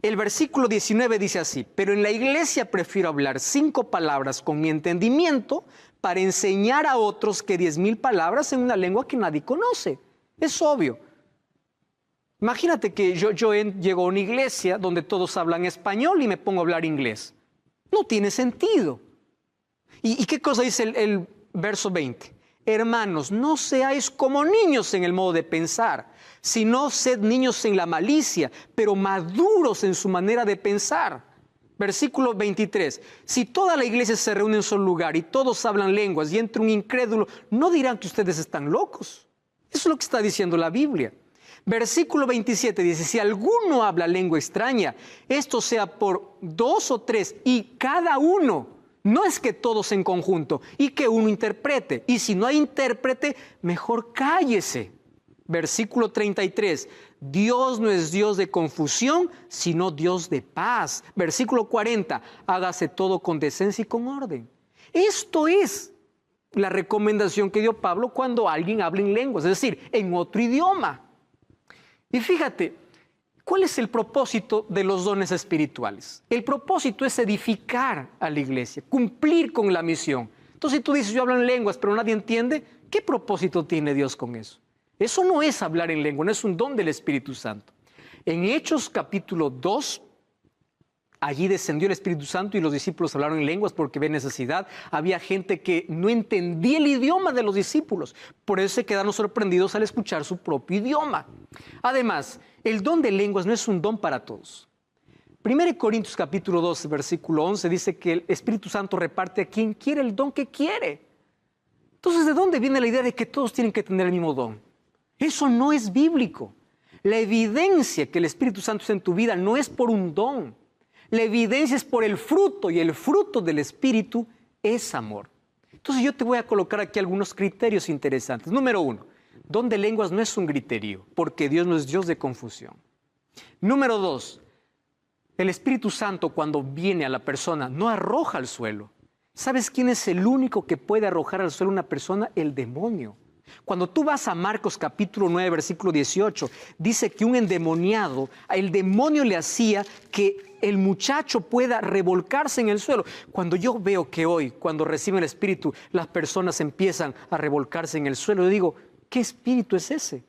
El versículo 19 dice así: pero en la iglesia prefiero hablar 5 palabras con mi entendimiento para enseñar a otros que 10,000 palabras en una lengua que nadie conoce. Es obvio. Imagínate que yo llego a una iglesia donde todos hablan español y me pongo a hablar inglés. No tiene sentido. ¿Y qué cosa dice el verso 20? Hermanos, no seáis como niños en el modo de pensar, sino sed niños en la malicia, pero maduros en su manera de pensar. Versículo 23. Si toda la iglesia se reúne en un solo lugar y todos hablan lenguas y entra un incrédulo, ¿no dirán que ustedes están locos? Eso es lo que está diciendo la Biblia. Versículo 27 dice: si alguno habla lengua extraña, esto sea por 2 o 3 y cada uno, no es que todos en conjunto, y que uno interprete. Y si no hay intérprete, mejor cállese. Versículo 33, Dios no es Dios de confusión, sino Dios de paz. Versículo 40, hágase todo con decencia y con orden. Esto es la recomendación que dio Pablo cuando alguien habla en lenguas, es decir, en otro idioma. Y fíjate, ¿cuál es el propósito de los dones espirituales? El propósito es edificar a la iglesia, cumplir con la misión. Entonces, si tú dices, yo hablo en lenguas, pero nadie entiende, ¿qué propósito tiene Dios con eso? Eso no es hablar en lengua, no es un don del Espíritu Santo. En Hechos capítulo 2, allí descendió el Espíritu Santo y los discípulos hablaron en lenguas porque había necesidad. Había gente que no entendía el idioma de los discípulos. Por eso se quedaron sorprendidos al escuchar su propio idioma. Además, el don de lenguas no es un don para todos. 1 Corintios capítulo 12, versículo 11 dice que el Espíritu Santo reparte a quien quiere el don que quiere. Entonces, ¿de dónde viene la idea de que todos tienen que tener el mismo don? Eso no es bíblico. La evidencia que el Espíritu Santo está en tu vida no es por un don. La evidencia es por el fruto, y el fruto del Espíritu es amor. Entonces yo te voy a colocar aquí algunos criterios interesantes. Número 1, don de lenguas no es un griterío, porque Dios no es Dios de confusión. Número 2, el Espíritu Santo cuando viene a la persona no arroja al suelo. ¿Sabes quién es el único que puede arrojar al suelo a una persona? El demonio. Cuando tú vas a Marcos capítulo 9, versículo 18, dice que un endemoniado, el demonio le hacía que el muchacho pueda revolcarse en el suelo. Cuando yo veo que hoy, cuando reciben el Espíritu, las personas empiezan a revolcarse en el suelo, yo digo, ¿qué espíritu es ese?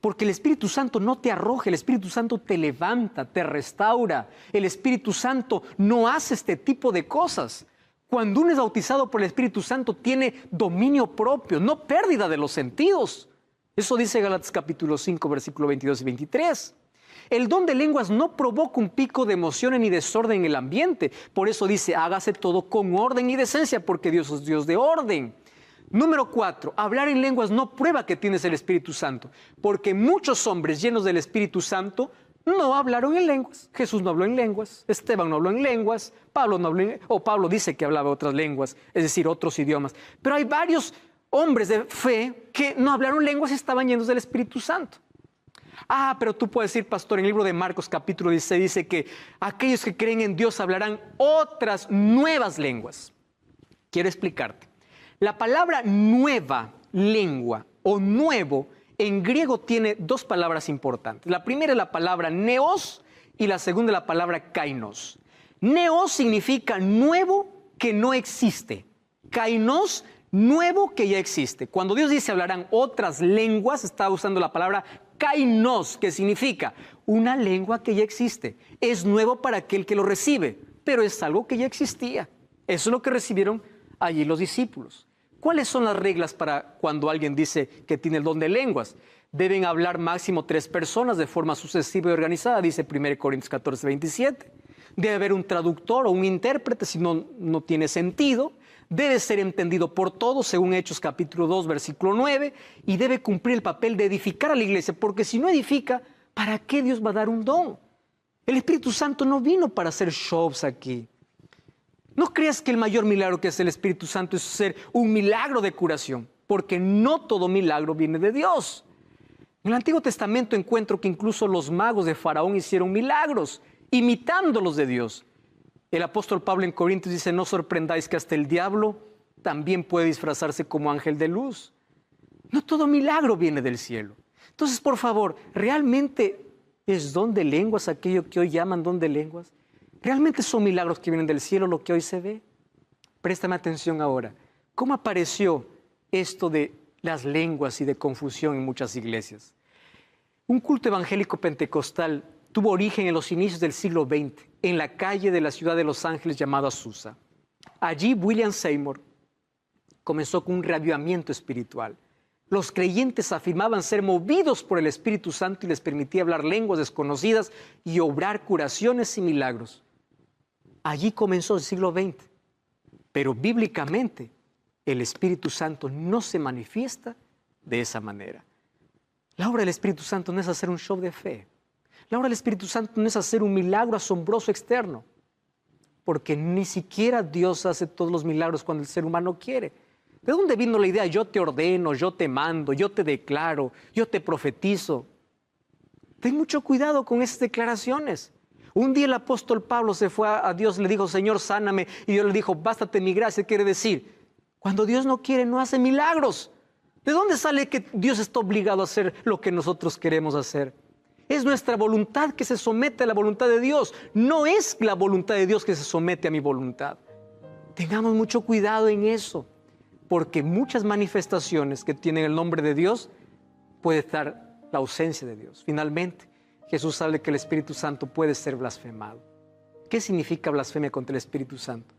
Porque el Espíritu Santo no te arroja, el Espíritu Santo te levanta, te restaura. El Espíritu Santo no hace este tipo de cosas. Cuando uno es bautizado por el Espíritu Santo, tiene dominio propio, no pérdida de los sentidos. Eso dice Gálatas capítulo 5, versículo 22 y 23. El don de lenguas no provoca un pico de emociones ni desorden en el ambiente. Por eso dice, hágase todo con orden y decencia, porque Dios es Dios de orden. Número 4, hablar en lenguas no prueba que tienes el Espíritu Santo, porque muchos hombres llenos del Espíritu Santo no hablaron en lenguas. Jesús no habló en lenguas, Esteban no habló en lenguas, Pablo no habló en, o Pablo dice que hablaba otras lenguas, es decir, otros idiomas. Pero hay varios hombres de fe que no hablaron lenguas y estaban llenos del Espíritu Santo. Ah, pero tú puedes decir, pastor, en el libro de Marcos capítulo 16 dice que aquellos que creen en Dios hablarán otras nuevas lenguas. Quiero explicarte. La palabra nueva lengua o nuevo en griego tiene dos palabras importantes. La primera es la palabra neos y la segunda es la palabra kainos. Neos significa nuevo que no existe. Kainos, nuevo que ya existe. Cuando Dios dice hablarán otras lenguas, está usando la palabra kainos, que significa una lengua que ya existe. Es nuevo para aquel que lo recibe, pero es algo que ya existía. Eso es lo que recibieron allí los discípulos. ¿Cuáles son las reglas para cuando alguien dice que tiene el don de lenguas? Deben hablar máximo 3 personas de forma sucesiva y organizada, dice 1 Corintios 14, 27. Debe haber un traductor o un intérprete, si no, no tiene sentido. Debe ser entendido por todos, según Hechos capítulo 2, versículo 9. Y debe cumplir el papel de edificar a la iglesia, porque si no edifica, ¿para qué Dios va a dar un don? El Espíritu Santo no vino para hacer shows aquí. No creas que el mayor milagro que hace el Espíritu Santo es ser un milagro de curación, porque no todo milagro viene de Dios. En el Antiguo Testamento encuentro que incluso los magos de Faraón hicieron milagros, imitando los de Dios. El apóstol Pablo en Corintios dice, no sorprendáis que hasta el diablo también puede disfrazarse como ángel de luz. No todo milagro viene del cielo. Entonces, por favor, ¿realmente es don de lenguas aquello que hoy llaman don de lenguas? ¿Realmente son milagros que vienen del cielo lo que hoy se ve? Préstame atención ahora. ¿Cómo apareció esto de las lenguas y de confusión en muchas iglesias? Un culto evangélico pentecostal tuvo origen en los inicios del siglo XX, en la calle de la ciudad de Los Ángeles llamada Azusa. Allí William Seymour comenzó con un reavivamiento espiritual. Los creyentes afirmaban ser movidos por el Espíritu Santo y les permitía hablar lenguas desconocidas y obrar curaciones y milagros. Allí comenzó el siglo XX, pero bíblicamente el Espíritu Santo no se manifiesta de esa manera. La obra del Espíritu Santo no es hacer un show de fe. La obra del Espíritu Santo no es hacer un milagro asombroso externo, porque ni siquiera Dios hace todos los milagros cuando el ser humano quiere. ¿De dónde vino la idea? Yo te ordeno, yo te mando, yo te declaro, yo te profetizo. Ten mucho cuidado con esas declaraciones. Un día el apóstol Pablo se fue a Dios y le dijo, Señor, sáname. Y Dios le dijo, bástate mi gracia. Quiere decir, cuando Dios no quiere, no hace milagros. ¿De dónde sale que Dios está obligado a hacer lo que nosotros queremos hacer? Es nuestra voluntad que se somete a la voluntad de Dios. No es la voluntad de Dios que se somete a mi voluntad. Tengamos mucho cuidado en eso, porque muchas manifestaciones que tienen el nombre de Dios puede estar la ausencia de Dios. Finalmente, Jesús habla que el Espíritu Santo puede ser blasfemado. ¿Qué significa blasfemia contra el Espíritu Santo?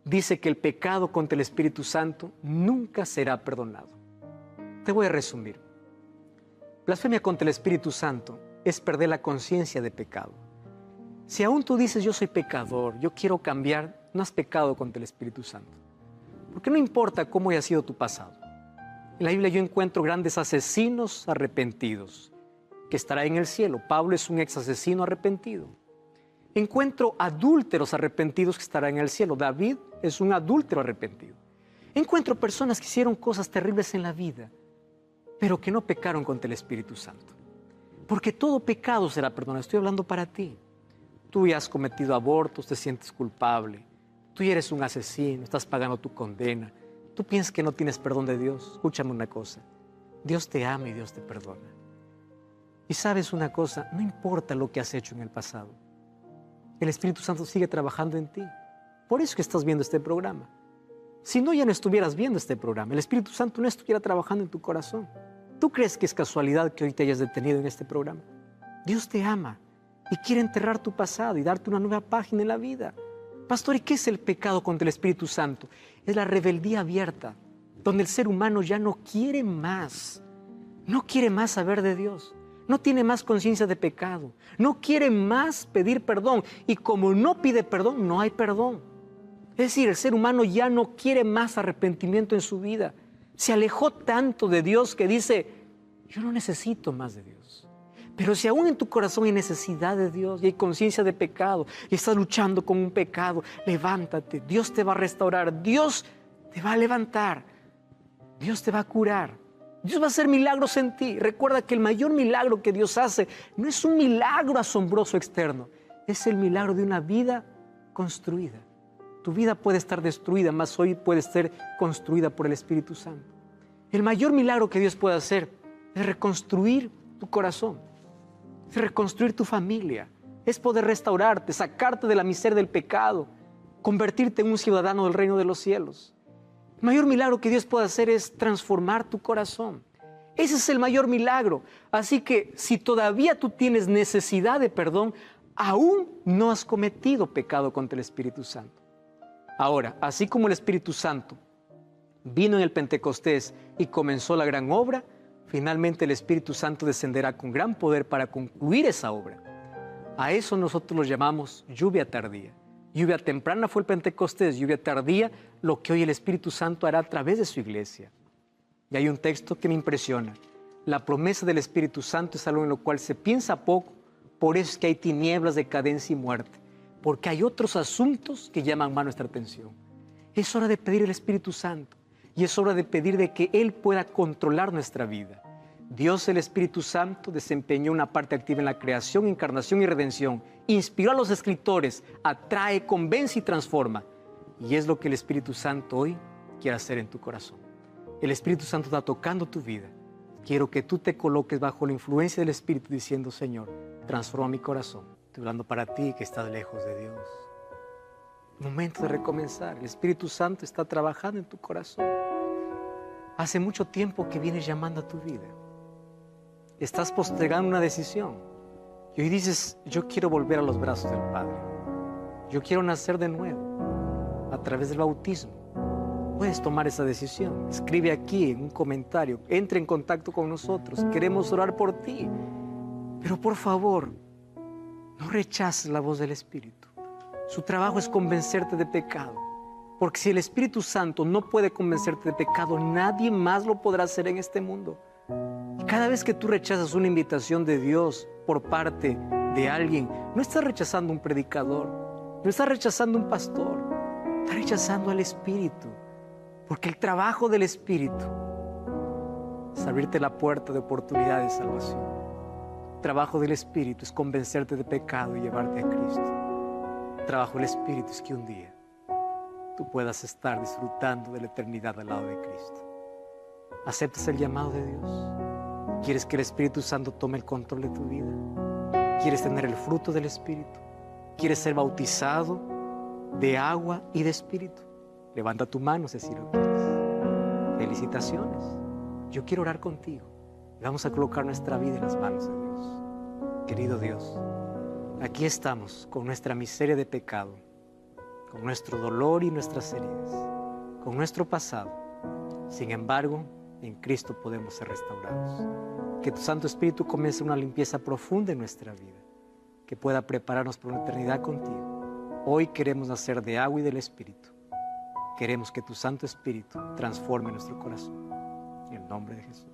Dice que el pecado contra el Espíritu Santo nunca será perdonado. Te voy a resumir. Blasfemia contra el Espíritu Santo es perder la conciencia de pecado. Si aún tú dices, yo soy pecador, yo quiero cambiar, no has pecado contra el Espíritu Santo. Porque no importa cómo haya sido tu pasado. En la Biblia yo encuentro grandes asesinos arrepentidos que estará en el cielo. Pablo es un ex asesino arrepentido. Encuentro adúlteros arrepentidos que estarán en el cielo. David es un adúltero arrepentido. Encuentro personas que hicieron cosas terribles en la vida, pero que no pecaron contra el Espíritu Santo. Porque todo pecado será perdonado. Estoy hablando para ti. Tú ya has cometido abortos, te sientes culpable. Tú ya eres un asesino, estás pagando tu condena. Tú piensas que no tienes perdón de Dios. Escúchame una cosa. Dios te ama y Dios te perdona. Y sabes una cosa, no importa lo que has hecho en el pasado. El Espíritu Santo sigue trabajando en ti. Por eso que estás viendo este programa. Si no, ya no estuvieras viendo este programa. El Espíritu Santo no estuviera trabajando en tu corazón. ¿Tú crees que es casualidad que hoy te hayas detenido en este programa? Dios te ama y quiere enterrar tu pasado y darte una nueva página en la vida. Pastor, ¿y qué es el pecado contra el Espíritu Santo? Es la rebeldía abierta, donde el ser humano ya no quiere más. No quiere más saber de Dios. No tiene más conciencia de pecado. No quiere más pedir perdón. Y como no pide perdón, no hay perdón. Es decir, el ser humano ya no quiere más arrepentimiento en su vida. Se alejó tanto de Dios que dice, yo no necesito más de Dios. Pero si aún en tu corazón hay necesidad de Dios y hay conciencia de pecado y estás luchando con un pecado, levántate. Dios te va a restaurar. Dios te va a levantar. Dios te va a curar. Dios va a hacer milagros en ti. Recuerda que el mayor milagro que Dios hace no es un milagro asombroso externo. Es el milagro de una vida construida. Tu vida puede estar destruida, mas hoy puede ser construida por el Espíritu Santo. El mayor milagro que Dios puede hacer es reconstruir tu corazón, es reconstruir tu familia, es poder restaurarte, sacarte de la miseria del pecado, convertirte en un ciudadano del reino de los cielos. El mayor milagro que Dios puede hacer es transformar tu corazón. Ese es el mayor milagro. Así que si todavía tú tienes necesidad de perdón, aún no has cometido pecado contra el Espíritu Santo. Ahora, así como el Espíritu Santo vino en el Pentecostés y comenzó la gran obra, finalmente el Espíritu Santo descenderá con gran poder para concluir esa obra. A eso nosotros lo llamamos lluvia tardía. Lluvia temprana fue el Pentecostés, lluvia tardía, lo que hoy el Espíritu Santo hará a través de su iglesia. Y hay un texto que me impresiona. La promesa del Espíritu Santo es algo en lo cual se piensa poco, por eso es que hay tinieblas, decadencia y muerte. Porque hay otros asuntos que llaman más nuestra atención. Es hora de pedir el Espíritu Santo y es hora de pedir de que Él pueda controlar nuestra vida. Dios, el Espíritu Santo, desempeñó una parte activa en la creación, encarnación y redención. Inspiró a los escritores, atrae, convence y transforma. Y es lo que el Espíritu Santo hoy quiere hacer en tu corazón. El Espíritu Santo está tocando tu vida. Quiero que tú te coloques bajo la influencia del Espíritu diciendo, Señor, transforma mi corazón. Estoy hablando para ti que estás lejos de Dios. Momento de recomenzar. El Espíritu Santo está trabajando en tu corazón. Hace mucho tiempo que vienes llamando a tu vida. Estás postergando una decisión. Y hoy dices, yo quiero volver a los brazos del Padre. Yo quiero nacer de nuevo a través del bautismo. Puedes tomar esa decisión. Escribe aquí en un comentario. Entra en contacto con nosotros. Queremos orar por ti. Pero por favor, no rechaces la voz del Espíritu. Su trabajo es convencerte de pecado. Porque si el Espíritu Santo no puede convencerte de pecado, nadie más lo podrá hacer en este mundo. Y cada vez que tú rechazas una invitación de Dios por parte de alguien, no estás rechazando un predicador, no estás rechazando un pastor, estás rechazando al Espíritu. Porque el trabajo del Espíritu es abrirte la puerta de oportunidad de salvación. El trabajo del Espíritu es convencerte de pecado y llevarte a Cristo. El trabajo del Espíritu es que un día tú puedas estar disfrutando de la eternidad al lado de Cristo. ¿Aceptas el llamado de Dios? ¿Quieres que el Espíritu Santo tome el control de tu vida? ¿Quieres tener el fruto del Espíritu? ¿Quieres ser bautizado de agua y de Espíritu? Levanta tu mano si así lo quieres. Felicitaciones. Yo quiero orar contigo. Vamos a colocar nuestra vida en las manos de Dios. Querido Dios, aquí estamos con nuestra miseria de pecado, con nuestro dolor y nuestras heridas, con nuestro pasado. Sin embargo, en Cristo podemos ser restaurados. Que tu Santo Espíritu comience una limpieza profunda en nuestra vida, que pueda prepararnos para una eternidad contigo. Hoy queremos nacer de agua y del Espíritu. Queremos que tu Santo Espíritu transforme nuestro corazón. En el nombre de Jesús.